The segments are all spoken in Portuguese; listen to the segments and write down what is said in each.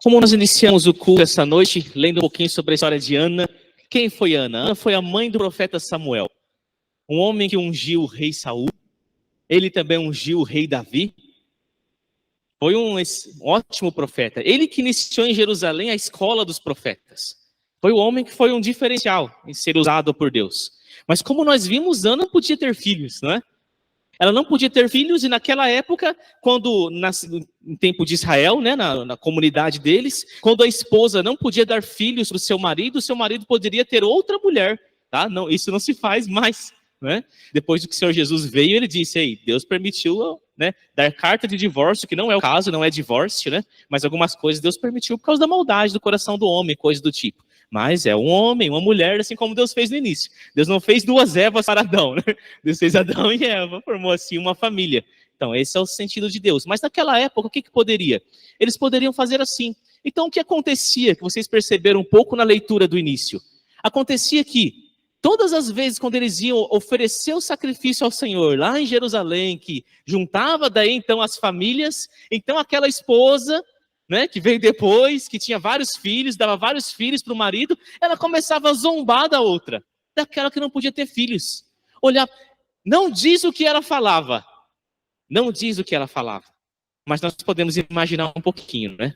Como nós iniciamos o culto essa noite, lendo um pouquinho sobre a história de Ana. Quem foi Ana? Ana foi a mãe do profeta Samuel, um homem que ungiu o rei Saul. Ele também ungiu o rei Davi. Foi um ótimo profeta. Ele que iniciou em Jerusalém a escola dos profetas. Foi o homem que foi um diferencial em ser usado por Deus. Mas como nós vimos, Ana não podia ter filhos, não é? Ela não podia ter filhos, e naquela época, quando no tempo de Israel, né, na comunidade deles, quando a esposa não podia dar filhos para o seu marido poderia ter outra mulher. Tá? Não, isso não se faz mais. Né? Depois do que o Senhor Jesus veio, ele disse, aí, Deus permitiu, né, dar carta de divórcio, que não é o caso, não é divórcio, né? Mas algumas coisas Deus permitiu por causa da maldade do coração do homem, coisa do tipo. Mas é um homem, uma mulher, assim como Deus fez no início. Deus não fez duas Evas para Adão, né? Deus fez Adão e Eva, formou assim uma família. Então esse é o sentido de Deus. Mas naquela época, o que poderia? Eles poderiam fazer assim. Então o que acontecia, que vocês perceberam um pouco na leitura do início? Acontecia que todas as vezes quando eles iam oferecer o sacrifício ao Senhor, lá em Jerusalém, que juntava daí então as famílias, então aquela esposa, né, que veio depois, que tinha vários filhos, dava vários filhos para o marido, ela começava a zombar da outra, daquela que não podia ter filhos. Olhar, não diz o que ela falava, não diz o que ela falava, mas nós podemos imaginar um pouquinho, né?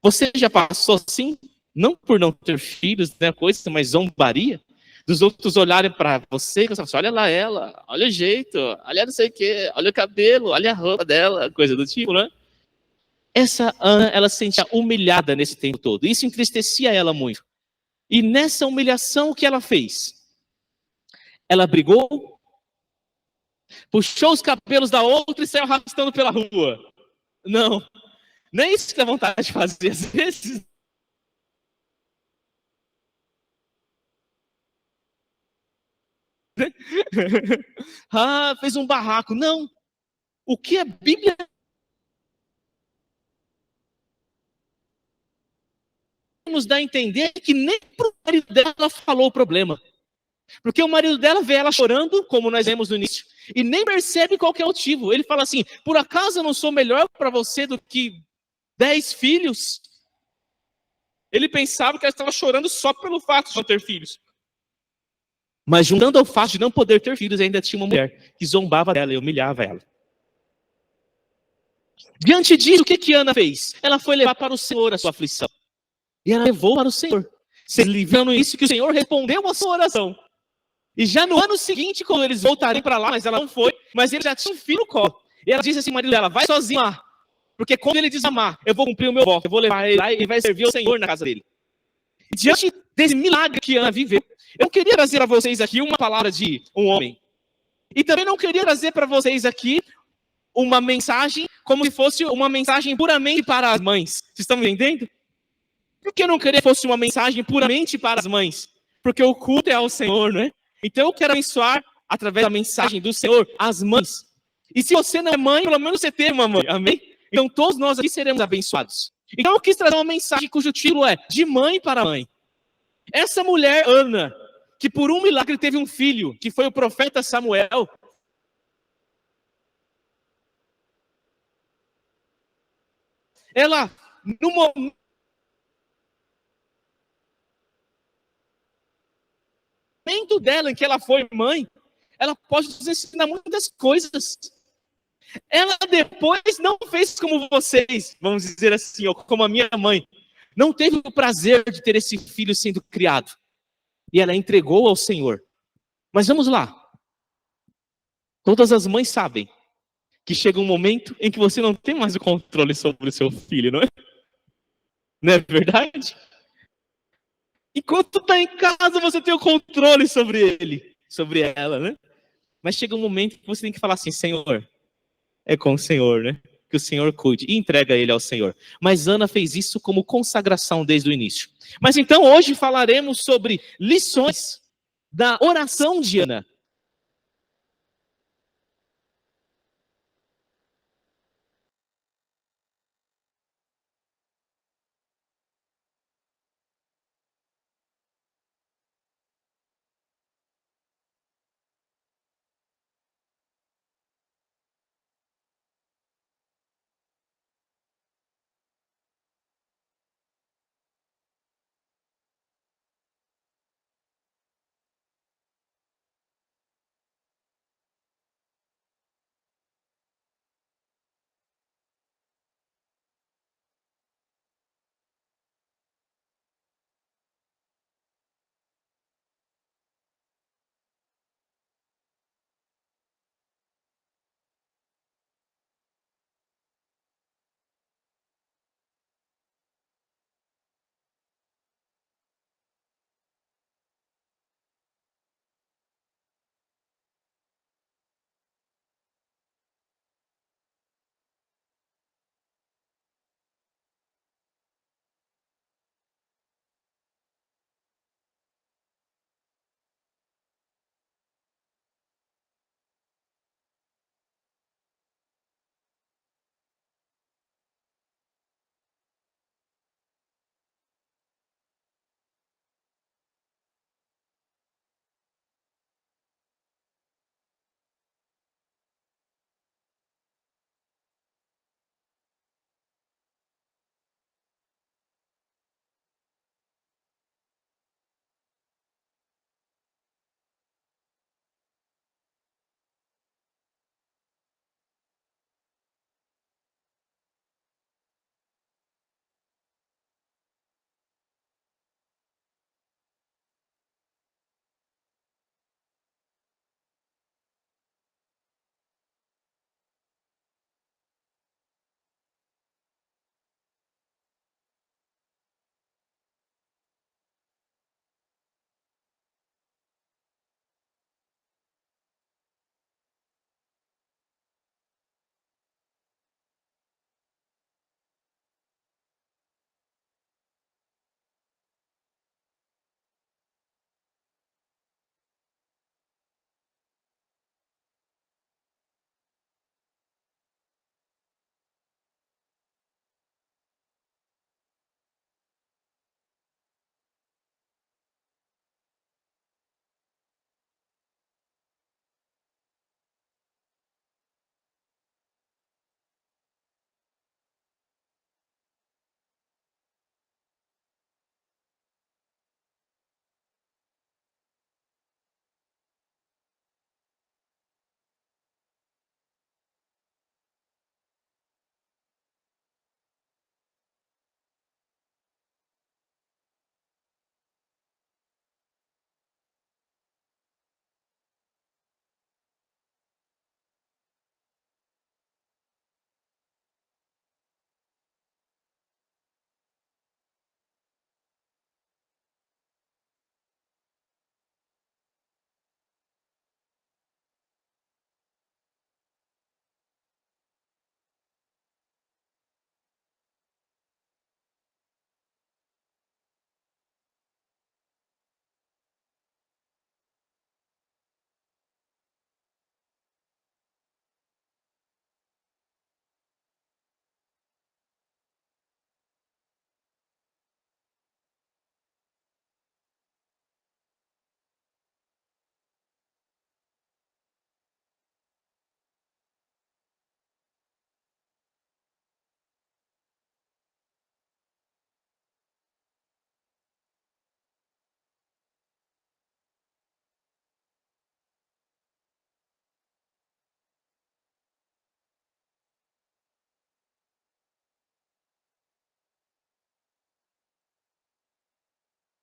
Você já passou assim, não por não ter filhos, né, coisa, mas zombaria? Dos outros olharem para você e pensar assim, olha lá ela, olha o jeito, olha não sei o quê, olha o cabelo, olha a roupa dela, coisa do tipo, né? Essa Ana, ela se sentia humilhada nesse tempo todo. Isso entristecia ela muito. E nessa humilhação, o que ela fez? Ela brigou, puxou os cabelos da outra e saiu arrastando pela rua. Não, nem isso que dá vontade de fazer às vezes. Ah, fez um barraco. Não. O que a Bíblia nos dá a entender é que nem para o marido dela falou o problema. Porque o marido dela vê ela chorando, como nós vemos no início, e nem percebe qual que é o motivo. Ele fala assim, por acaso eu não sou melhor para você do que 10 filhos? Ele pensava que ela estava chorando só pelo fato de não ter filhos. Mas juntando ao fato de não poder ter filhos, ainda tinha uma mulher que zombava dela e humilhava ela. Diante disso, o que Ana fez? Ela foi levar para o Senhor a sua aflição. E ela levou para o Senhor. Vocês vendo isso, que o Senhor respondeu a sua oração. E já no ano seguinte, quando eles voltarem para lá, mas ela não foi, mas ele já tinha um filho no colo. E ela disse assim, marido dela, vai sozinho lá. Porque quando ele desamar, eu vou cumprir o meu voto, eu vou levar ele lá e ele vai servir ao Senhor na casa dele. E diante desse milagre que Ana viveu, eu queria trazer para vocês aqui uma palavra de um homem. E também não queria trazer para vocês aqui uma mensagem como se fosse uma mensagem puramente para as mães. Vocês estão me entendendo? Por que eu não queria que fosse uma mensagem puramente para as mães? Porque o culto é ao Senhor, não é? Então eu quero abençoar, através da mensagem do Senhor, as mães. E se você não é mãe, pelo menos você tem uma mãe, amém? Então todos nós aqui seremos abençoados. Então eu quis trazer uma mensagem cujo título é De Mãe para Mãe. Essa mulher, Ana, que por um milagre teve um filho, que foi o profeta Samuel, ela, no momento dela em que ela foi mãe, ela pode nos ensinar muitas coisas. Ela depois não fez como vocês, vamos dizer assim, ou como a minha mãe. Não teve o prazer de ter esse filho sendo criado. E ela entregou ao Senhor. Mas vamos lá. Todas as mães sabem que chega um momento em que você não tem mais o controle sobre o seu filho, não é? Não é verdade? Enquanto está em casa, você tem o controle sobre ele, sobre ela, né? Mas chega um momento que você tem que falar assim, Senhor, é com o Senhor, né? Que o Senhor cuide e entrega ele ao Senhor. Mas Ana fez isso como consagração desde o início. Mas então hoje falaremos sobre lições da oração de Ana.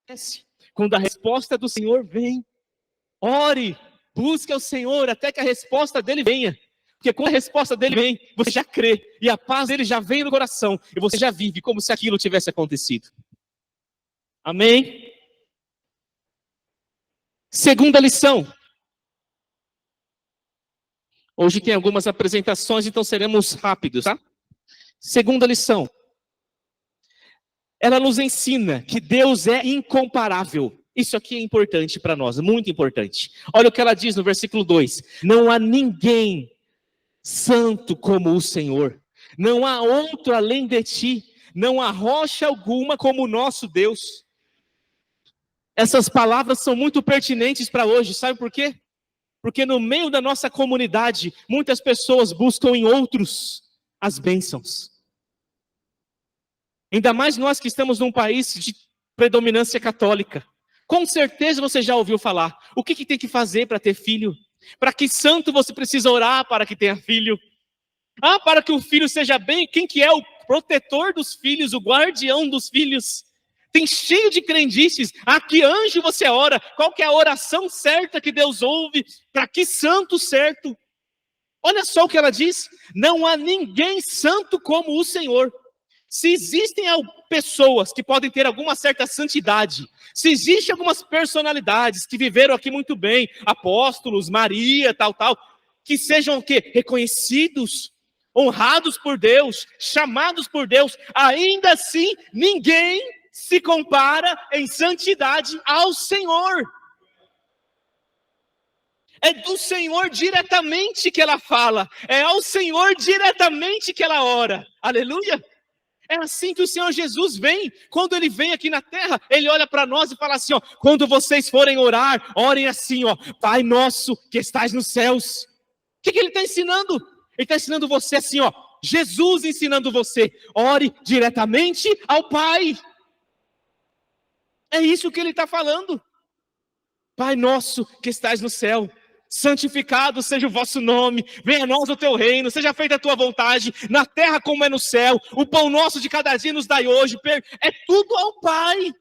acontece quando a resposta do Senhor vem. Ore, busque ao Senhor até que a resposta dele venha. Porque quando a resposta dele vem, você já crê. E a paz dele já vem no coração. E você já vive como se aquilo tivesse acontecido. Amém? Segunda lição. Hoje tem algumas apresentações, então seremos rápidos, tá? Segunda lição. Ela nos ensina que Deus é incomparável. Isso aqui é importante para nós, muito importante. Olha o que ela diz no versículo 2. Não há ninguém santo como o Senhor. Não há outro além de ti. Não há rocha alguma como o nosso Deus. Essas palavras são muito pertinentes para hoje. Sabe por quê? Porque no meio da nossa comunidade, muitas pessoas buscam em outros as bênçãos. Ainda mais nós que estamos num país de predominância católica. Com certeza você já ouviu falar. O que tem que fazer para ter filho? Para que santo você precisa orar para que tenha filho? Ah, para que o filho seja bem. Quem que é o protetor dos filhos, o guardião dos filhos? Tem cheio de crendices. A que anjo você ora? Qual que é a oração certa que Deus ouve? Para que santo certo? Olha só o que ela diz. Não há ninguém santo como o Senhor. Se existem pessoas que podem ter alguma certa santidade, se existem algumas personalidades que viveram aqui muito bem, apóstolos, Maria, tal, que sejam o quê? Reconhecidos, honrados por Deus, chamados por Deus, ainda assim ninguém se compara em santidade ao Senhor. É do Senhor diretamente que ela fala, é ao Senhor diretamente que ela ora. Aleluia! É assim que o Senhor Jesus vem. Quando Ele vem aqui na terra, Ele olha para nós e fala assim, ó, quando vocês forem orar, orem assim, ó, Pai nosso que estás nos céus. O que Ele está ensinando? Ele está ensinando você assim, ó, Jesus ensinando você, ore diretamente ao Pai. É isso que Ele está falando. Pai nosso que estás no céu, santificado seja o vosso nome, venha a nós o teu reino, seja feita a tua vontade, na terra como é no céu, o pão nosso de cada dia nos dai hoje, é tudo ao Pai.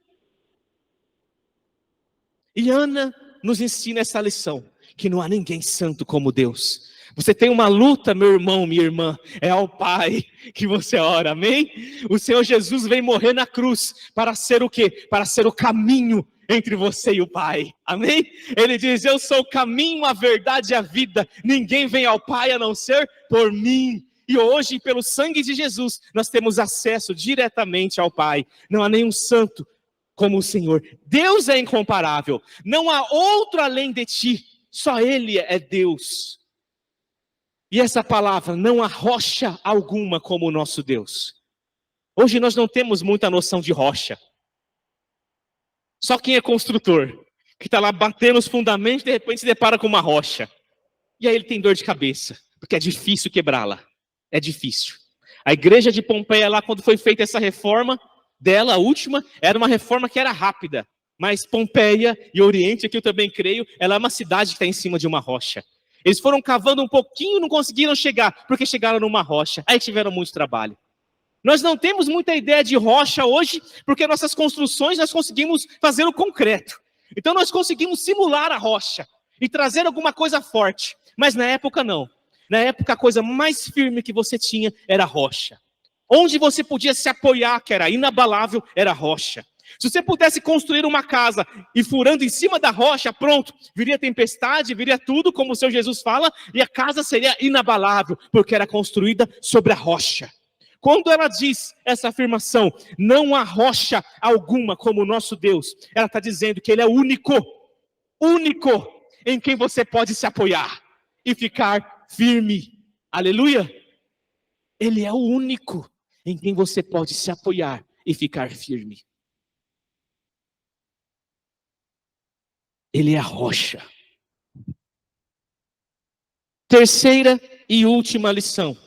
E Ana nos ensina essa lição, que não há ninguém santo como Deus. Você tem uma luta, meu irmão, minha irmã, é ao Pai que você ora, amém? O Senhor Jesus veio morrer na cruz, para ser o quê? Para ser o caminho entre você e o Pai, amém? Ele diz, eu sou o caminho, a verdade e a vida, ninguém vem ao Pai a não ser por mim. E hoje, pelo sangue de Jesus, nós temos acesso diretamente ao Pai. Não há nenhum santo como o Senhor. Deus é incomparável, não há outro além de ti, só Ele é Deus. E essa palavra, não há rocha alguma como o nosso Deus. Hoje nós não temos muita noção de rocha. Só quem é construtor, que está lá batendo os fundamentos, de repente se depara com uma rocha. E aí ele tem dor de cabeça, porque é difícil quebrá-la. É difícil. A igreja de Pompeia lá, quando foi feita essa reforma dela, a última, era uma reforma que era rápida. Mas Pompeia e Oriente, que eu também creio, ela é uma cidade que está em cima de uma rocha. Eles foram cavando um pouquinho, não conseguiram chegar, porque chegaram numa rocha. Aí tiveram muito trabalho. Nós não temos muita ideia de rocha hoje, porque nossas construções nós conseguimos fazer o concreto. Então nós conseguimos simular a rocha e trazer alguma coisa forte. Mas na época não. Na época a coisa mais firme que você tinha era a rocha. Onde você podia se apoiar, que era inabalável, era a rocha. Se você pudesse construir uma casa e furando em cima da rocha, pronto, viria tempestade, viria tudo, como o Senhor Jesus fala, e a casa seria inabalável, porque era construída sobre a rocha. Quando ela diz essa afirmação, não há rocha alguma como o nosso Deus, ela está dizendo que Ele é único em quem você pode se apoiar e ficar firme. Aleluia! Ele é o único em quem você pode se apoiar e ficar firme. Ele é a rocha. Terceira e última lição.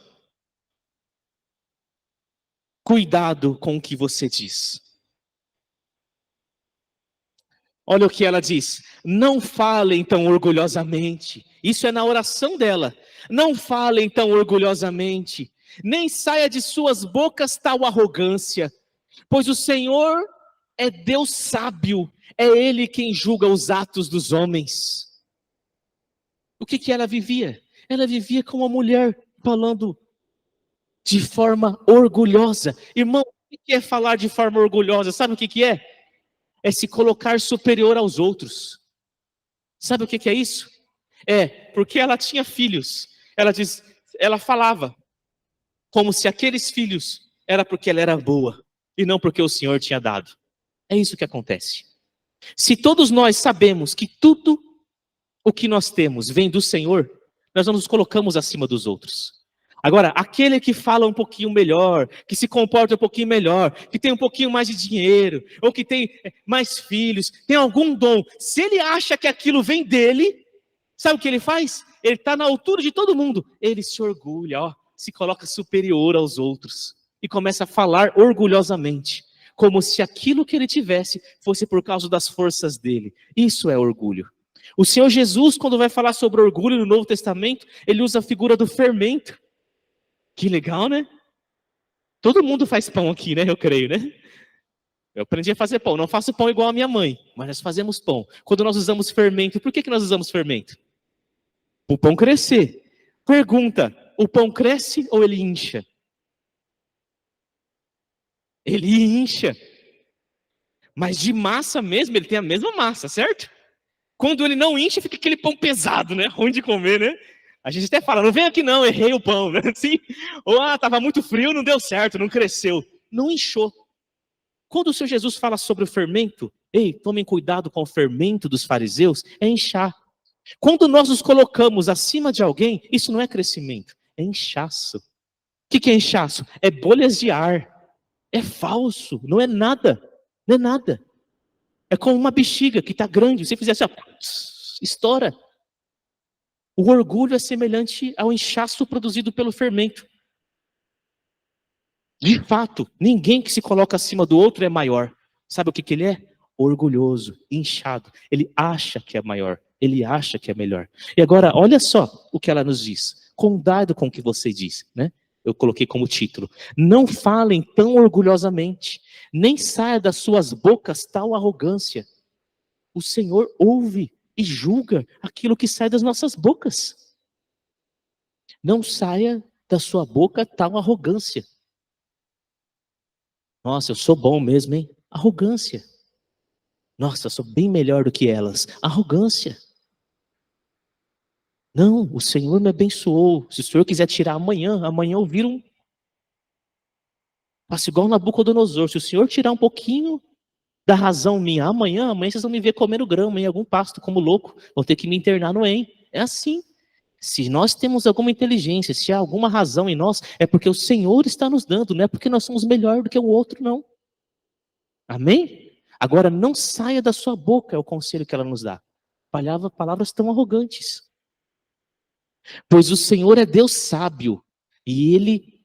Cuidado com o que você diz. Olha o que ela diz. Não falem tão orgulhosamente. Isso é na oração dela. Não falem tão orgulhosamente. Nem saia de suas bocas tal arrogância. Pois o Senhor é Deus sábio, é Ele quem julga os atos dos homens. O que ela vivia? Ela vivia como uma mulher falando de forma orgulhosa. Irmão, o que é falar de forma orgulhosa? Sabe o que é? É se colocar superior aos outros. Sabe o que é isso? É, porque ela tinha filhos. Ela falava como se aqueles filhos era porque ela era boa e não porque o Senhor tinha dado. É isso que acontece. Se todos nós sabemos que tudo o que nós temos vem do Senhor, nós não nos colocamos acima dos outros. Agora, aquele que fala um pouquinho melhor, que se comporta um pouquinho melhor, que tem um pouquinho mais de dinheiro, ou que tem mais filhos, tem algum dom, se ele acha que aquilo vem dele, sabe o que ele faz? Ele está na altura de todo mundo, ele se orgulha, ó, se coloca superior aos outros, e começa a falar orgulhosamente, como se aquilo que ele tivesse fosse por causa das forças dele. Isso é orgulho. O Senhor Jesus, quando vai falar sobre orgulho no Novo Testamento, ele usa a figura do fermento. Que legal, né? Todo mundo faz pão aqui, né? Eu creio, né? Eu aprendi a fazer pão. Não faço pão igual a minha mãe, mas nós fazemos pão. Quando nós usamos fermento, por que nós usamos fermento? O pão crescer. Pergunta, o pão cresce ou ele incha? Ele incha. Mas de massa mesmo, ele tem a mesma massa, certo? Quando ele não incha, fica aquele pão pesado, né? Ruim de comer, né? A gente até fala, não vem aqui não, errei o pão, né? Assim, ou estava muito frio, não deu certo, não cresceu. Não inchou. Quando o Senhor Jesus fala sobre o fermento, ei, tomem cuidado com o fermento dos fariseus, é inchar. Quando nós nos colocamos acima de alguém, isso não é crescimento, é inchaço. O que é inchaço? É bolhas de ar. É falso, não é nada. Não é nada. É como uma bexiga que está grande, se você fizer assim, ó, estoura. O orgulho é semelhante ao inchaço produzido pelo fermento. De fato, ninguém que se coloca acima do outro é maior. Sabe o que ele é? Orgulhoso, inchado. Ele acha que é maior, ele acha que é melhor. E agora, olha só o que ela nos diz. Cuidado com o que você diz, né? Eu coloquei como título. Não falem tão orgulhosamente, nem saia das suas bocas tal arrogância. O Senhor ouve e julga aquilo que sai das nossas bocas. Não saia da sua boca tal arrogância. Nossa, eu sou bom mesmo, hein? Arrogância. Nossa, eu sou bem melhor do que elas. Arrogância. Não, o Senhor me abençoou. Se o Senhor quiser tirar amanhã eu viro um... Faço igual Nabucodonosor. Se o Senhor tirar um pouquinho da razão minha, amanhã vocês vão me ver comendo grama em algum pasto, como louco. Vão ter que me internar no EM. É assim. Se nós temos alguma inteligência, se há alguma razão em nós, é porque o Senhor está nos dando, não é porque nós somos melhor do que o outro, não. Amém? Agora, não saia da sua boca, é o conselho que ela nos dá. Palavras tão arrogantes. Pois o Senhor é Deus sábio, e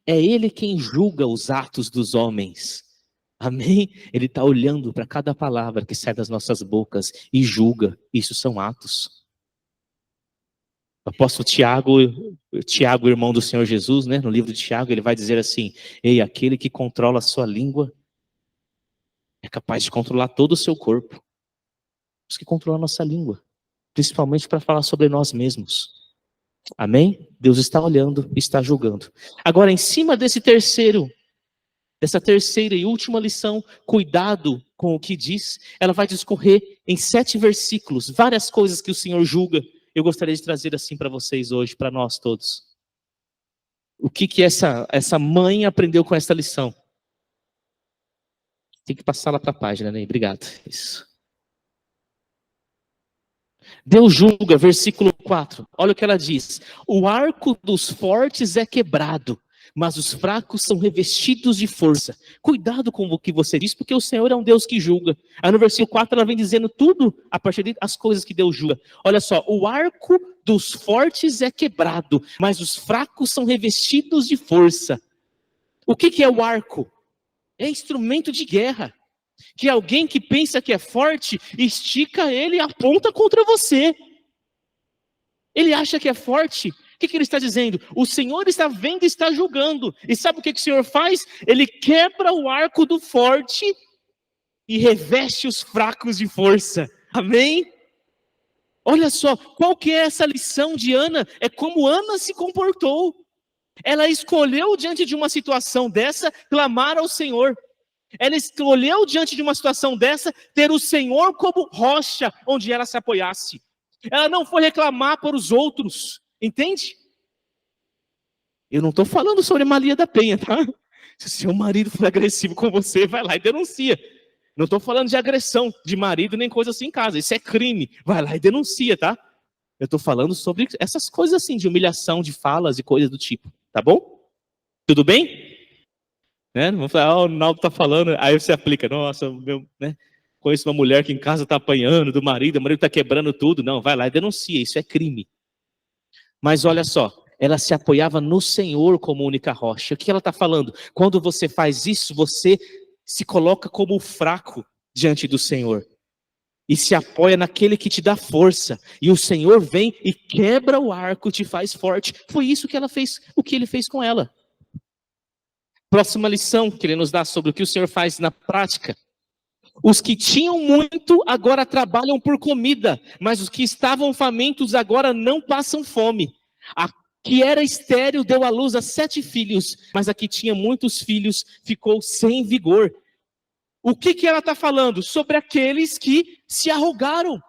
Ele quem julga os atos dos homens. Amém? Ele está olhando para cada palavra que sai das nossas bocas e julga. Isso são atos. O apóstolo Tiago, irmão do Senhor Jesus, né, no livro de Tiago, ele vai dizer assim: ei, aquele que controla a sua língua é capaz de controlar todo o seu corpo. Temos que controlar a nossa língua, principalmente para falar sobre nós mesmos. Amém? Deus está olhando, está julgando. Agora, em cima dessa terceira e última lição, cuidado com o que diz, ela vai discorrer em 7 versículos, várias coisas que o Senhor julga. Eu gostaria de trazer assim para vocês hoje, para nós todos. O que essa mãe aprendeu com essa lição? Tem que passar lá para a página, né? Obrigado. Isso. Deus julga, versículo 4. Olha o que ela diz. O arco dos fortes é quebrado, mas os fracos são revestidos de força. Cuidado com o que você diz, porque o Senhor é um Deus que julga. Aí no versículo 4 ela vem dizendo tudo a partir das coisas que Deus julga. Olha só, o arco dos fortes é quebrado, mas os fracos são revestidos de força. O que é o arco? É instrumento de guerra. Que alguém que pensa que é forte, estica ele e aponta contra você. Ele acha que é forte. O que ele está dizendo? O Senhor está vendo e está julgando. E sabe o que o Senhor faz? Ele quebra o arco do forte e reveste os fracos de força. Amém? Olha só, qual que é essa lição de Ana? É como Ana se comportou. Ela escolheu diante de uma situação dessa, clamar ao Senhor. Ela escolheu diante de uma situação dessa, ter o Senhor como rocha onde ela se apoiasse. Ela não foi reclamar por os outros, entende? Eu não estou falando sobre Maria da Penha, tá? Se o seu marido for agressivo com você, vai lá e denuncia. Não estou falando de agressão de marido nem coisa assim em casa, isso é crime. Vai lá e denuncia, tá? Eu estou falando sobre essas coisas assim, de humilhação, de falas e coisas do tipo, tá bom? Tudo bem? Né? Vamos falar, o Naldo está falando, aí você aplica, nossa, né? Conheço uma mulher que em casa está apanhando do marido, o marido está quebrando tudo. Não, vai lá e denuncia, isso é crime. Mas olha só, ela se apoiava no Senhor como única rocha. O que ela está falando? Quando você faz isso, você se coloca como fraco diante do Senhor. E se apoia naquele que te dá força. E o Senhor vem e quebra o arco, te faz forte. Foi isso que ela fez, o que ele fez com ela. Próxima lição que ele nos dá sobre o que o Senhor faz na prática. Os que tinham muito agora trabalham por comida, mas os que estavam famintos agora não passam fome. A que era estéril deu à luz a 7 filhos, mas a que tinha muitos filhos ficou sem vigor. O que ela está falando? Sobre aqueles que se arrogaram.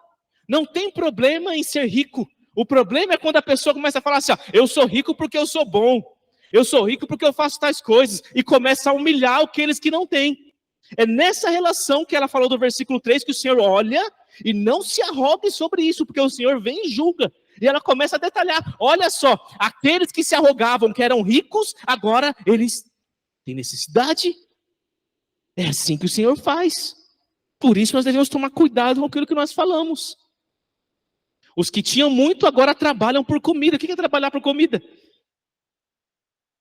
Não tem problema em ser rico. O problema é quando a pessoa começa a falar assim, ó, eu sou rico porque eu sou bom. Eu sou rico porque eu faço tais coisas. E começa a humilhar aqueles que não têm. É nessa relação que ela falou do versículo 3, que o Senhor olha e não se arrogue sobre isso, porque o Senhor vem e julga. E ela começa a detalhar, olha só, aqueles que se arrogavam, que eram ricos, agora eles têm necessidade. É assim que o Senhor faz. Por isso nós devemos tomar cuidado com aquilo que nós falamos. Os que tinham muito agora trabalham por comida. O que é trabalhar por comida?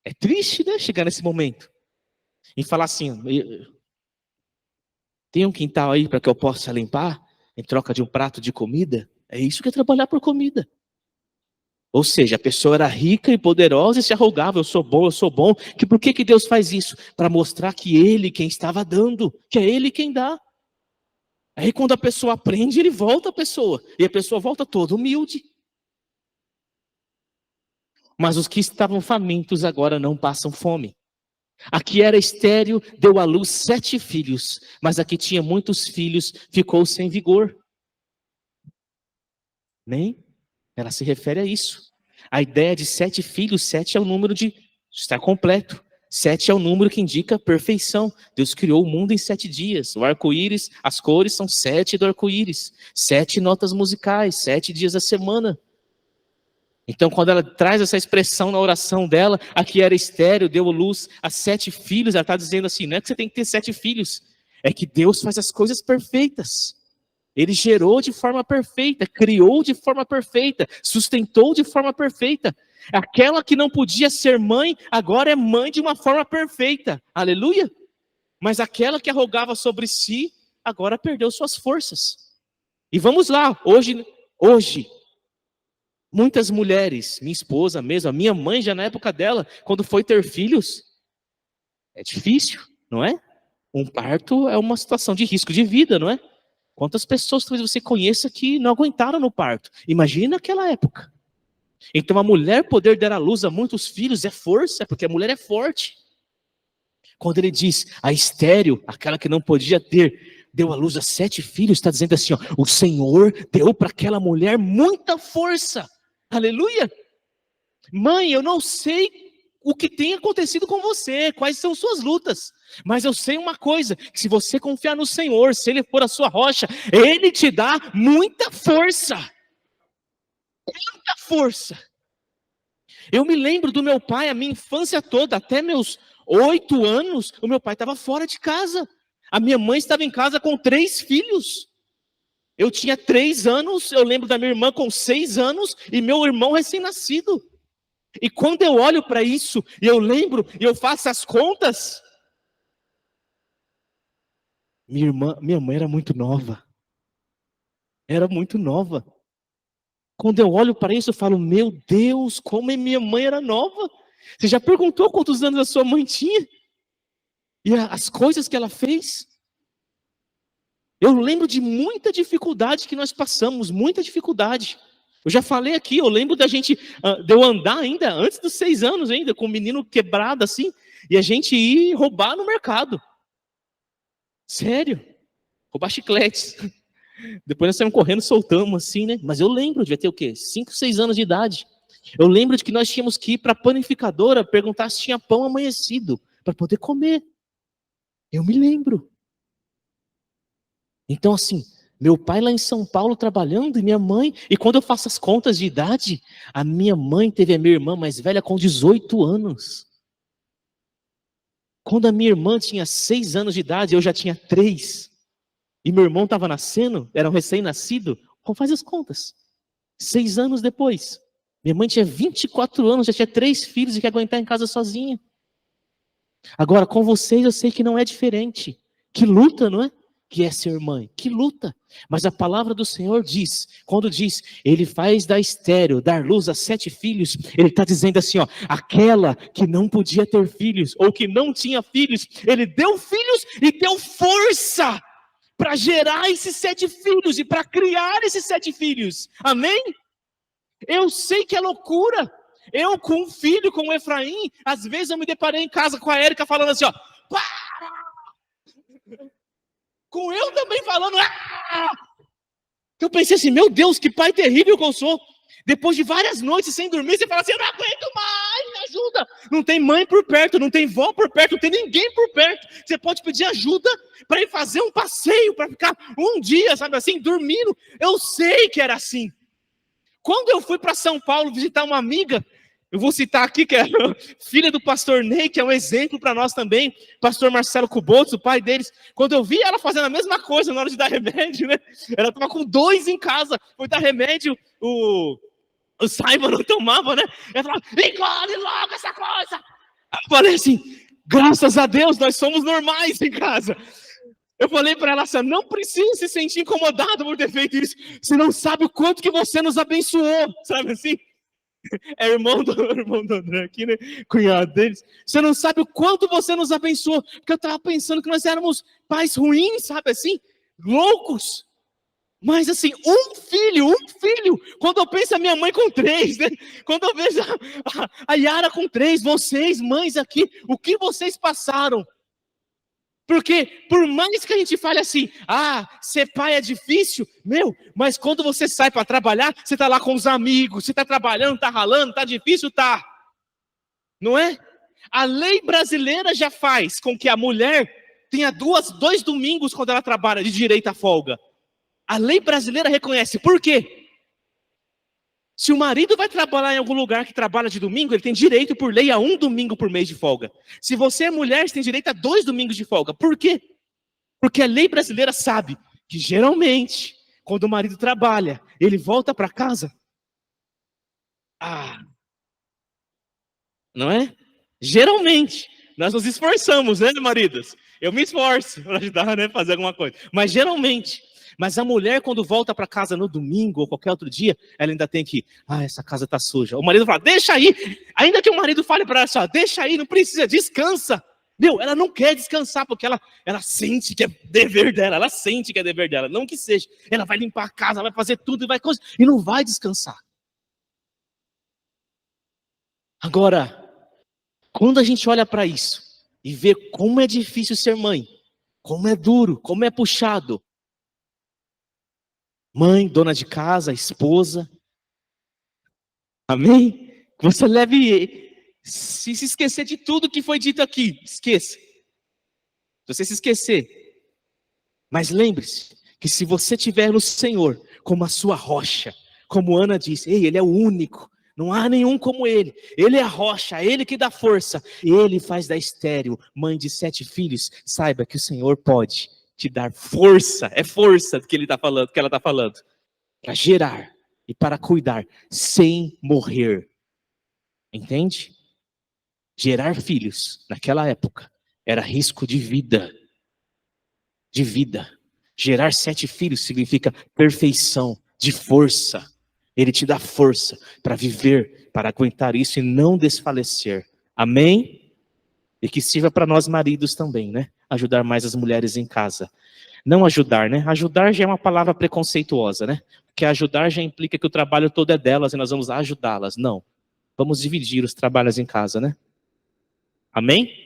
É triste, né, chegar nesse momento. E falar assim, tem um quintal aí para que eu possa limpar, em troca de um prato de comida? É isso que é trabalhar por comida. Ou seja, a pessoa era rica e poderosa e se arrogava, eu sou bom, eu sou bom. Por que Deus faz isso? Para mostrar que Ele quem estava dando, que é Ele quem dá. Aí quando a pessoa aprende, ele volta a pessoa. E a pessoa volta toda humilde. Mas os que estavam famintos agora não passam fome. A que era estéril deu à luz 7 filhos, mas a que tinha muitos filhos ficou sem vigor. Nem? Ela se refere a isso. A ideia de 7 filhos, 7 é o número de estar completo. 7 é o número que indica perfeição. Deus criou o mundo em 7 dias. O arco-íris, as cores são 7 do arco-íris. 7 notas musicais, 7 dias da semana. Então, quando ela traz essa expressão na oração dela, a que era estéril, deu luz a 7 filhos, ela está dizendo assim, não é que você tem que ter 7 filhos, é que Deus faz as coisas perfeitas. Ele gerou de forma perfeita, criou de forma perfeita, sustentou de forma perfeita. Aquela que não podia ser mãe, agora é mãe de uma forma perfeita. Aleluia! Mas aquela que arrogava sobre si, agora perdeu suas forças. E vamos lá, hoje, muitas mulheres, minha esposa mesmo, a minha mãe já na época dela, quando foi ter filhos, é difícil, não é? Um parto é uma situação de risco de vida, não é? Quantas pessoas talvez você conheça que não aguentaram no parto? Imagina aquela época. Então a mulher poder dar à luz a muitos filhos é força, porque a mulher é forte. Quando ele diz, a estéril, aquela que não podia ter, deu à luz a 7 filhos, está dizendo assim, ó, o Senhor deu para aquela mulher muita força. Aleluia! Mãe, eu não sei o que tem acontecido com você, quais são suas lutas, mas eu sei uma coisa, que se você confiar no Senhor, se Ele for a sua rocha, Ele te dá muita força. Muita força. Eu me lembro do meu pai, a minha infância toda, até meus 8 anos, o meu pai estava fora de casa. A minha mãe estava em casa com 3 filhos. Eu tinha 3 anos, eu lembro da minha irmã com 6 anos, e meu irmão recém-nascido. E quando eu olho para isso, e eu lembro, e eu faço as contas, minha mãe era muito nova. Era muito nova. Quando eu olho para isso, eu falo, meu Deus, como minha mãe era nova. Você já perguntou quantos anos a sua mãe tinha? E as coisas que ela fez? Eu lembro de muita dificuldade que nós passamos, muita dificuldade. Eu já falei aqui, eu lembro da gente, de eu andar ainda, antes dos 6 anos ainda, com um menino quebrado assim, e a gente ir roubar no mercado. Sério, roubar chicletes. Depois nós saímos correndo, soltamos assim, né? Mas eu lembro, devia ter o quê? 5, 6 anos de idade. Eu lembro de que nós tínhamos que ir para a panificadora perguntar se tinha pão amanhecido, para poder comer. Eu me lembro. Então assim, meu pai lá em São Paulo trabalhando e minha mãe, e quando eu faço as contas de idade, a minha mãe teve a minha irmã mais velha com 18 anos. Quando a minha irmã tinha 6 anos de idade, eu já tinha 3. E meu irmão estava nascendo, era um recém-nascido. Faz as contas. 6 anos depois. Minha mãe tinha 24 anos, já tinha 3 filhos e quer aguentar em casa sozinha. Agora, com vocês eu sei que não é diferente. Que luta, não é? Que é ser mãe. Que luta. Mas a palavra do Senhor diz, quando diz, ele faz da estéril, dar luz a 7 filhos, ele está dizendo assim, ó, aquela que não podia ter filhos, ou que não tinha filhos, ele deu filhos e deu força para gerar esses 7 filhos e para criar esses 7 filhos. Amém? Eu sei que é loucura. Eu com um filho, com o Efraim, às vezes eu me deparei em casa com a Érica falando assim, ó, para! Com eu também falando, eu pensei assim, meu Deus, que pai terrível que eu sou. Depois de várias noites sem dormir, você fala assim, eu não aguento mais, me ajuda. Não tem mãe por perto, não tem vó por perto, não tem ninguém por perto. Você pode pedir ajuda para ir fazer um passeio, para ficar um dia, sabe assim, dormindo. Eu sei que era assim. Quando eu fui para São Paulo visitar uma amiga, eu vou citar aqui, que é filha do pastor Ney, que é um exemplo para nós também, pastor Marcelo Kubotz, o pai deles. Quando eu vi ela fazendo a mesma coisa na hora de dar remédio, né? Ela estava com 2 em casa, foi dar remédio, o Simon não tomava, né? Ela falava, engole logo essa coisa. Eu falei assim, graças a Deus, nós somos normais em casa. Eu falei para ela assim, não precisa se sentir incomodado por ter feito isso. Você não sabe o quanto que você nos abençoou, sabe assim? É irmão do André aqui, né? Cunhado deles. Você não sabe o quanto você nos abençoou. Porque eu estava pensando que nós éramos pais ruins, sabe assim? Loucos. Mas assim, um filho. Quando eu penso a minha mãe com 3, né? Quando eu vejo a Yara com 3, vocês, mães aqui, o que vocês passaram? Porque por mais que a gente fale assim, ser pai é difícil, mas quando você sai para trabalhar, você está lá com os amigos, você está trabalhando, está ralando, está difícil, tá? Não é? A lei brasileira já faz com que a mulher tenha 2 domingos quando ela trabalha de direito à folga. A lei brasileira reconhece. Por quê? Se o marido vai trabalhar em algum lugar que trabalha de domingo, ele tem direito por lei a 1 domingo por mês de folga. Se você é mulher, você tem direito a 2 domingos de folga. Por quê? Porque a lei brasileira sabe que geralmente, quando o marido trabalha, ele volta para casa. Não é? Geralmente, nós nos esforçamos, né, maridos? Eu me esforço para ajudar, né, fazer alguma coisa. Mas geralmente, a mulher quando volta para casa no domingo ou qualquer outro dia, ela ainda tem que, essa casa está suja. O marido fala, deixa aí. Ainda que o marido fale para ela assim, deixa aí, não precisa, descansa. Ela não quer descansar porque ela sente que é dever dela, não que seja. Ela vai limpar a casa, vai fazer tudo e não vai descansar. Agora, quando a gente olha para isso e vê como é difícil ser mãe, como é duro, como é puxado. Mãe, dona de casa, esposa. Amém? Você leve, se esquecer de tudo que foi dito aqui, esqueça. Se você se esquecer. Mas lembre-se que se você tiver no Senhor como a sua rocha, como Ana disse, Ele é o único. Não há nenhum como Ele. Ele é a rocha, Ele que dá força. Ele faz da estéril, mãe de 7 filhos. Saiba que o Senhor pode te dar força. É força que Ele está falando, que ela está falando. Para gerar e para cuidar sem morrer. Entende? Gerar filhos naquela época era risco de vida. De vida. Gerar 7 filhos significa perfeição, de força. Ele te dá força para viver, para aguentar isso e não desfalecer. Amém? E que sirva para nós maridos também, né? Ajudar mais as mulheres em casa. Não ajudar, né? Ajudar já é uma palavra preconceituosa, né? Porque ajudar já implica que o trabalho todo é delas e nós vamos ajudá-las. Não. Vamos dividir os trabalhos em casa, né? Amém?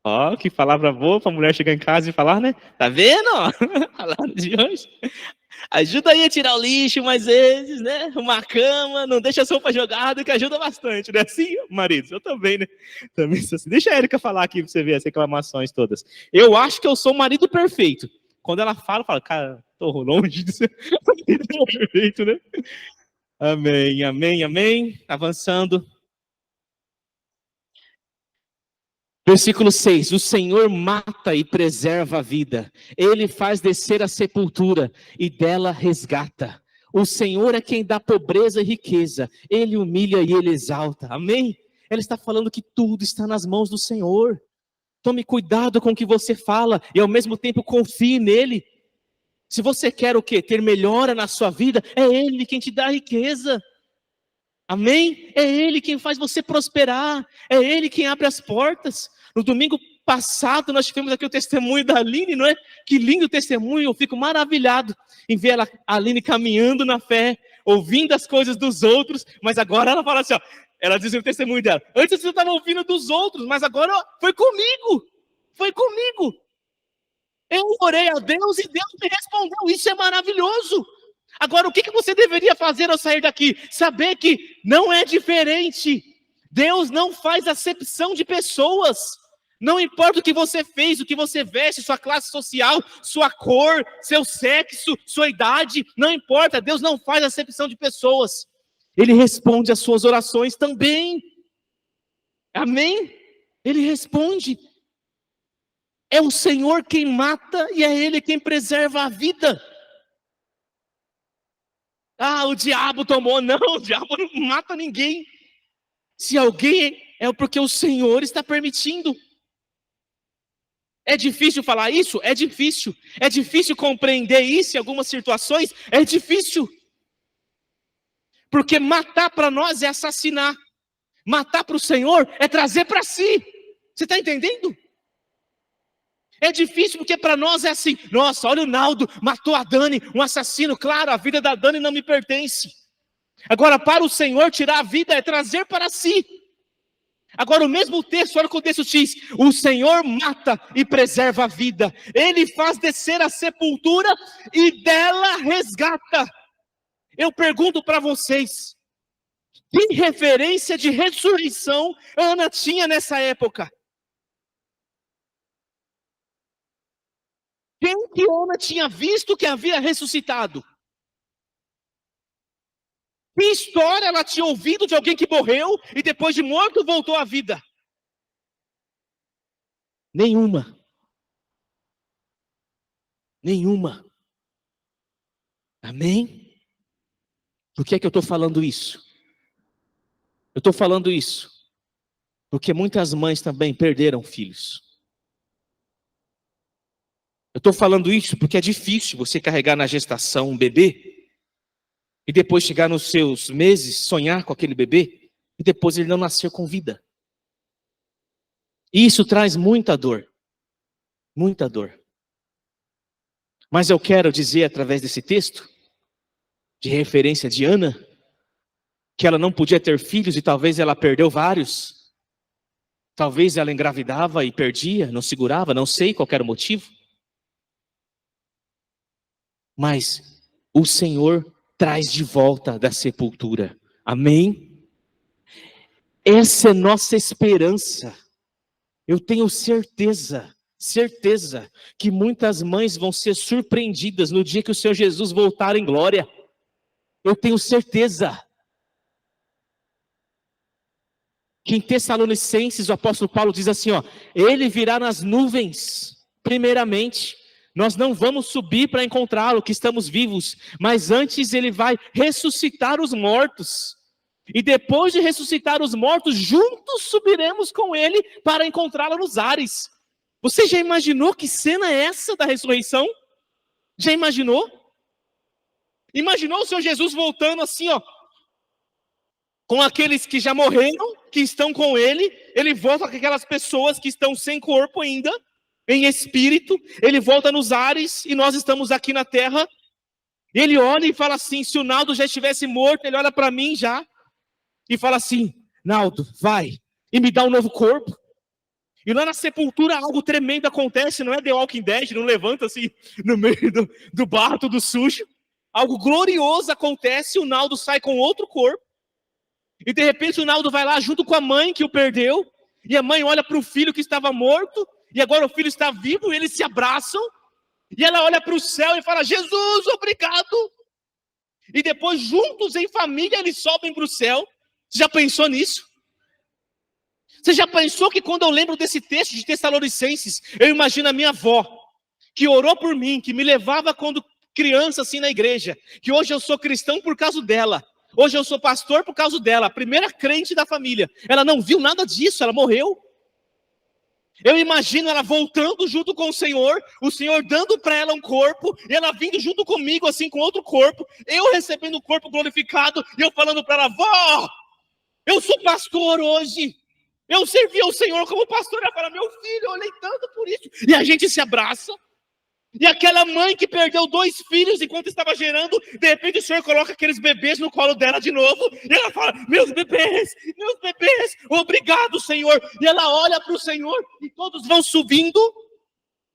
Ó, que palavra boa para a mulher chegar em casa e falar, né? Tá vendo? Ó? A palavra de hoje. Ajuda aí a tirar o lixo mais vezes, né? Uma cama, não deixa a sopa jogada, que ajuda bastante, né? Assim, maridos, eu também, né? Também sou assim. Deixa a Erika falar aqui para você ver as reclamações todas. Eu acho que eu sou o marido perfeito. Quando ela fala, eu falo, cara, tô longe de ser o marido perfeito, né? Amém, amém, amém. Avançando. Versículo 6, o Senhor mata e preserva a vida, Ele faz descer a sepultura e dela resgata. O Senhor é quem dá pobreza e riqueza, Ele humilha e Ele exalta, amém? Ele está falando que tudo está nas mãos do Senhor. Tome cuidado com o que você fala e ao mesmo tempo confie nele. Se você quer o quê? Ter melhora na sua vida, é Ele quem te dá riqueza. Amém? É Ele quem faz você prosperar. É Ele quem abre as portas. No domingo passado nós tivemos aqui o testemunho da Aline, não é? Que lindo testemunho, eu fico maravilhado em ver a Aline caminhando na fé, ouvindo as coisas dos outros, mas agora ela fala assim, ó, ela diz no testemunho dela, antes eu estava ouvindo dos outros, mas agora foi comigo, foi comigo. Eu orei a Deus e Deus me respondeu, isso é maravilhoso. Agora, o que você deveria fazer ao sair daqui? Saber que não é diferente. Deus não faz acepção de pessoas. Não importa o que você fez, o que você veste, sua classe social, sua cor, seu sexo, sua idade, não importa. Deus não faz acepção de pessoas. Ele responde às suas orações também. Amém? Ele responde. É o Senhor quem mata e é Ele quem preserva a vida. Ah, o diabo tomou. Não, o diabo não mata ninguém. Se alguém, é porque o Senhor está permitindo. É difícil falar isso? É difícil. É difícil compreender isso em algumas situações? É difícil. Porque matar para nós é assassinar. Matar para o Senhor é trazer para si. Você está entendendo? É difícil porque para nós é assim, nossa, olha o Naldo, matou a Dani, um assassino, claro, a vida da Dani não me pertence. Agora, para o Senhor, tirar a vida é trazer para si. Agora, o mesmo texto, olha o que o texto diz, o Senhor mata e preserva a vida, Ele faz descer a sepultura e dela resgata. Eu pergunto para vocês, que referência de ressurreição Ana tinha nessa época? Quem que Ana tinha visto que havia ressuscitado? Que história ela tinha ouvido de alguém que morreu e depois de morto voltou à vida? Nenhuma. Nenhuma. Amém? Por que é que eu estou falando isso? Eu estou falando isso porque muitas mães também perderam filhos. Eu estou falando isso porque é difícil você carregar na gestação um bebê e depois chegar nos seus meses, sonhar com aquele bebê e depois ele não nascer com vida. E isso traz muita dor. Muita dor. Mas eu quero dizer através desse texto, de referência de Ana, que ela não podia ter filhos e talvez ela perdeu vários. Talvez ela engravidava e perdia, não segurava, não sei qual era o motivo. Mas o Senhor traz de volta da sepultura. Amém? Essa é nossa esperança. Eu tenho certeza que muitas mães vão ser surpreendidas no dia que o Senhor Jesus voltar em glória. Eu tenho certeza. Que em Tessalonicenses o apóstolo Paulo diz assim, ó, ele virá nas nuvens, primeiramente, nós não vamos subir para encontrá-lo, que estamos vivos, mas antes ele vai ressuscitar os mortos, e depois de ressuscitar os mortos, juntos subiremos com ele para encontrá-lo nos ares. Você já imaginou que cena é essa da ressurreição? Já imaginou? Imaginou o Senhor Jesus voltando assim, ó, com aqueles que já morreram, que estão com ele volta com aquelas pessoas que estão sem corpo ainda, em espírito, ele volta nos ares e nós estamos aqui na terra. E ele olha e fala assim, se o Naldo já estivesse morto, ele olha para mim já e fala assim, Naldo, vai e me dá um novo corpo. E lá na sepultura algo tremendo acontece, não é The Walking Dead, não levanta assim no meio do barro, tudo sujo. Algo glorioso acontece, o Naldo sai com outro corpo. E de repente o Naldo vai lá junto com a mãe que o perdeu. E a mãe olha para o filho que estava morto. E agora o filho está vivo e eles se abraçam. E ela olha para o céu e fala, Jesus, obrigado. E depois juntos em família eles sobem para o céu. Você já pensou nisso? Você já pensou que quando eu lembro desse texto de Tessalonicenses, eu imagino a minha avó, que orou por mim, que me levava quando criança assim na igreja, que hoje eu sou cristão por causa dela, hoje eu sou pastor por causa dela, a primeira crente da família. Ela não viu nada disso, ela morreu. Eu imagino ela voltando junto com o Senhor dando para ela um corpo, e ela vindo junto comigo assim com outro corpo, eu recebendo o corpo glorificado, e eu falando para ela, vó, eu sou pastor hoje. Eu servi ao Senhor como pastor. Ela fala, meu filho, eu olhei tanto por isso. E a gente se abraça. E aquela mãe que perdeu 2 filhos enquanto estava gerando, de repente o Senhor coloca aqueles bebês no colo dela de novo. E ela fala, meus bebês, obrigado, Senhor. E ela olha para o Senhor e todos vão subindo.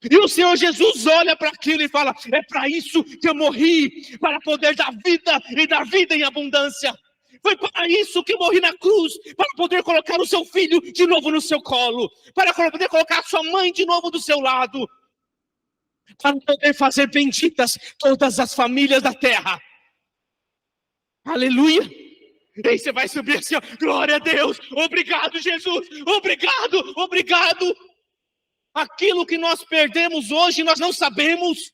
E o Senhor Jesus olha para aquilo e fala, é para isso que eu morri, para poder dar vida e dar vida em abundância. Foi para isso que eu morri na cruz, para poder colocar o seu filho de novo no seu colo, para poder colocar a sua mãe de novo do seu lado, para poder fazer benditas todas as famílias da terra. Aleluia! E aí você vai subir assim, ó, glória a Deus, obrigado Jesus, obrigado, obrigado. Aquilo que nós perdemos hoje nós não sabemos,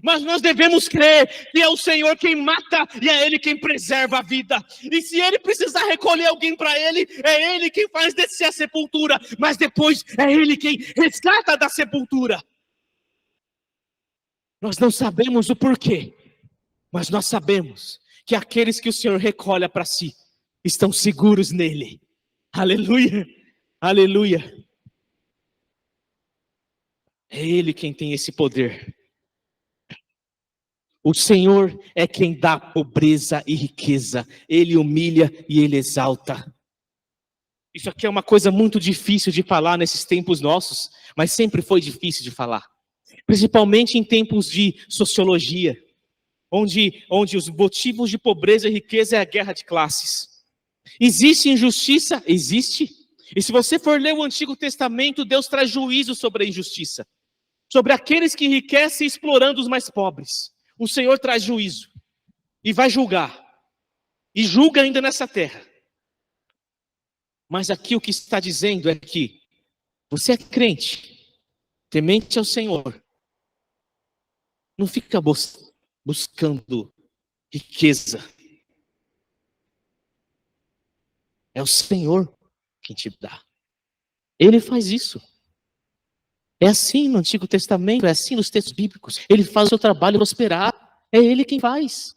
mas nós devemos crer que é o Senhor quem mata e é Ele quem preserva a vida. E se Ele precisar recolher alguém para Ele, é Ele quem faz descer a sepultura, mas depois é Ele quem resgata da sepultura. Nós não sabemos o porquê, mas nós sabemos que aqueles que o Senhor recolhe para si estão seguros nele. Aleluia, aleluia. É Ele quem tem esse poder. O Senhor é quem dá pobreza e riqueza. Ele humilha e Ele exalta. Isso aqui é uma coisa muito difícil de falar nesses tempos nossos, mas sempre foi difícil de falar. Principalmente em tempos de sociologia, onde os motivos de pobreza e riqueza é a guerra de classes. Existe injustiça? Existe. E se você for ler o Antigo Testamento, Deus traz juízo sobre a injustiça. Sobre aqueles que enriquecem explorando os mais pobres. O Senhor traz juízo e vai julgar, e julga ainda nessa terra. Mas aqui o que está dizendo é que você é crente, temente ao Senhor, não fica buscando riqueza. É o Senhor quem te dá. Ele faz isso. É assim no Antigo Testamento, é assim nos textos bíblicos. Ele faz o seu trabalho prosperar. É Ele quem faz.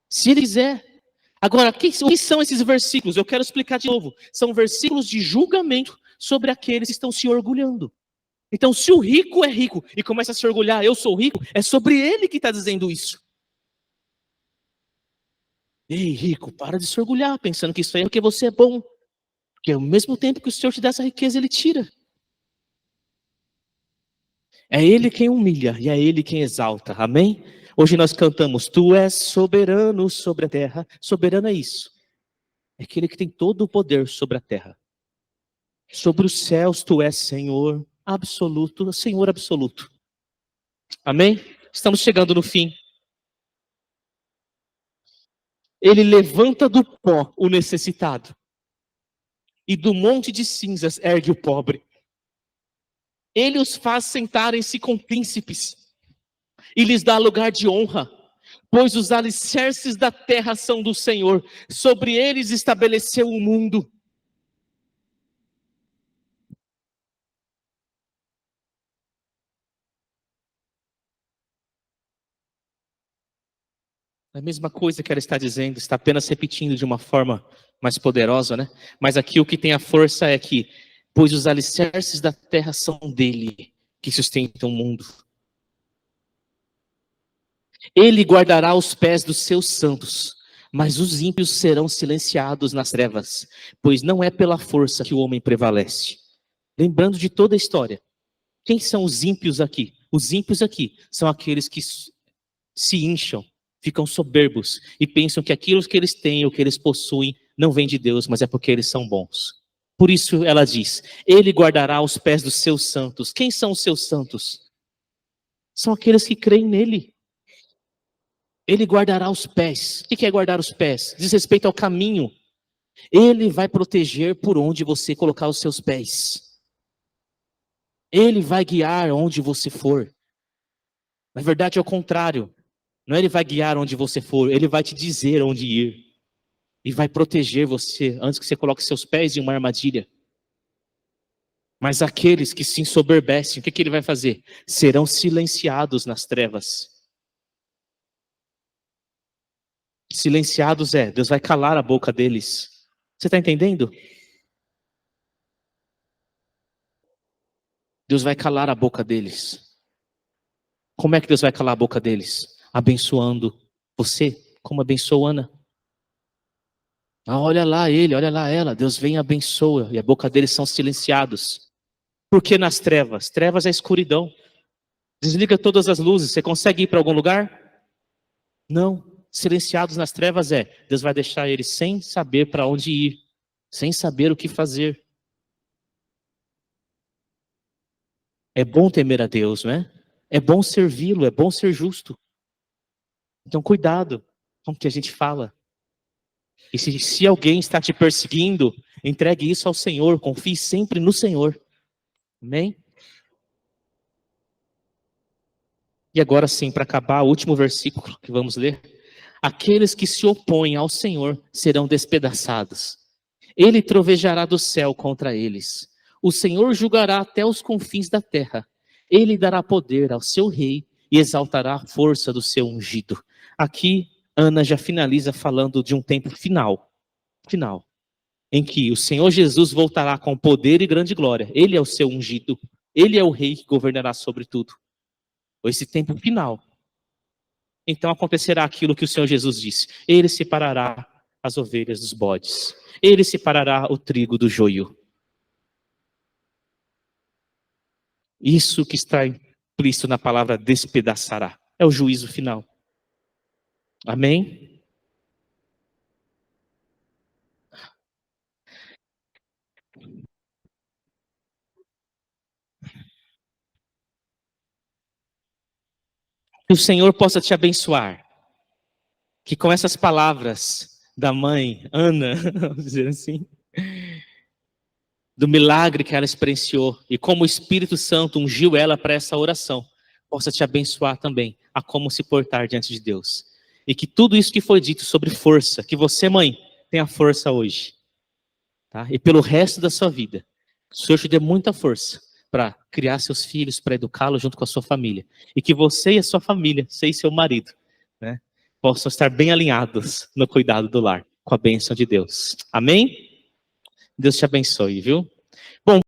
Se Ele quiser. Agora, o que são esses versículos? Eu quero explicar de novo. São versículos de julgamento sobre aqueles que estão se orgulhando. Então, se o rico é rico e começa a se orgulhar, eu sou rico, é sobre ele que está dizendo isso. Ei, rico, para de se orgulhar, pensando que isso aí é porque você é bom. Porque ao mesmo tempo que o Senhor te dá essa riqueza, Ele tira. É Ele quem humilha e é Ele quem exalta, amém? Hoje nós cantamos, Tu és soberano sobre a terra. Soberano é isso. É aquele que tem todo o poder sobre a terra. Sobre os céus, Tu és Senhor absoluto, Senhor absoluto. Amém? Estamos chegando no fim. Ele levanta do pó o necessitado. E do monte de cinzas ergue o pobre. Ele os faz sentarem-se com príncipes. E lhes dá lugar de honra. Pois os alicerces da terra são do Senhor. Sobre eles estabeleceu o mundo. A mesma coisa que ela está dizendo, está apenas repetindo de uma forma mais poderosa, né? Mas aqui o que tem a força é que, pois os alicerces da terra são dele, que sustentam o mundo. Ele guardará os pés dos seus santos, mas os ímpios serão silenciados nas trevas, pois não é pela força que o homem prevalece. Lembrando de toda a história, quem são os ímpios aqui? Os ímpios aqui são aqueles que se incham, ficam soberbos e pensam que aquilo que eles têm ou que eles possuem não vem de Deus, mas é porque eles são bons. Por isso ela diz, ele guardará os pés dos seus santos. Quem são os seus santos? São aqueles que creem nele. Ele guardará os pés. O que é guardar os pés? Diz respeito ao caminho. Ele vai proteger por onde você colocar os seus pés. Ele vai guiar onde você for. Na verdade é o contrário. Não é ele vai guiar onde você for, ele vai te dizer onde ir. E vai proteger você antes que você coloque seus pés em uma armadilha. Mas aqueles que se ensoberbecem, o que ele vai fazer? Serão silenciados nas trevas. Silenciados Deus vai calar a boca deles. Você está entendendo? Deus vai calar a boca deles. Como é que Deus vai calar a boca deles? Abençoando você, como abençoou Ana. Olha lá ele, olha lá ela. Deus vem e abençoa. E a boca deles são silenciados. Por que nas trevas? Trevas é escuridão. Desliga todas as luzes. Você consegue ir para algum lugar? Não. Silenciados nas trevas Deus vai deixar eles sem saber para onde ir. Sem saber o que fazer. É bom temer a Deus, não é? É bom servi-lo, é bom ser justo. Então cuidado com o que a gente fala. E se alguém está te perseguindo, entregue isso ao Senhor, confie sempre no Senhor. Amém? E agora sim, para acabar, o último versículo que vamos ler. Aqueles que se opõem ao Senhor serão despedaçados. Ele trovejará do céu contra eles. O Senhor julgará até os confins da terra. Ele dará poder ao seu rei e exaltará a força do seu ungido. Aqui, Ana já finaliza falando de um tempo final, em que o Senhor Jesus voltará com poder e grande glória. Ele é o seu ungido. Ele é o rei que governará sobre tudo. Esse tempo final. Então acontecerá aquilo que o Senhor Jesus disse. Ele separará as ovelhas dos bodes. Ele separará o trigo do joio. Isso que está implícito na palavra despedaçará. É o juízo final. Amém? Que o Senhor possa te abençoar. Que com essas palavras da mãe, Ana, vamos dizer assim, do milagre que ela experienciou e como o Espírito Santo ungiu ela para essa oração, possa te abençoar também a como se portar diante de Deus. E que tudo isso que foi dito sobre força, que você, mãe, tenha força hoje. Tá? E pelo resto da sua vida, o Senhor te dê muita força para criar seus filhos, para educá-los junto com a sua família. E que você e a sua família, você e seu marido, né, possam estar bem alinhados no cuidado do lar, com a bênção de Deus. Amém? Deus te abençoe, viu?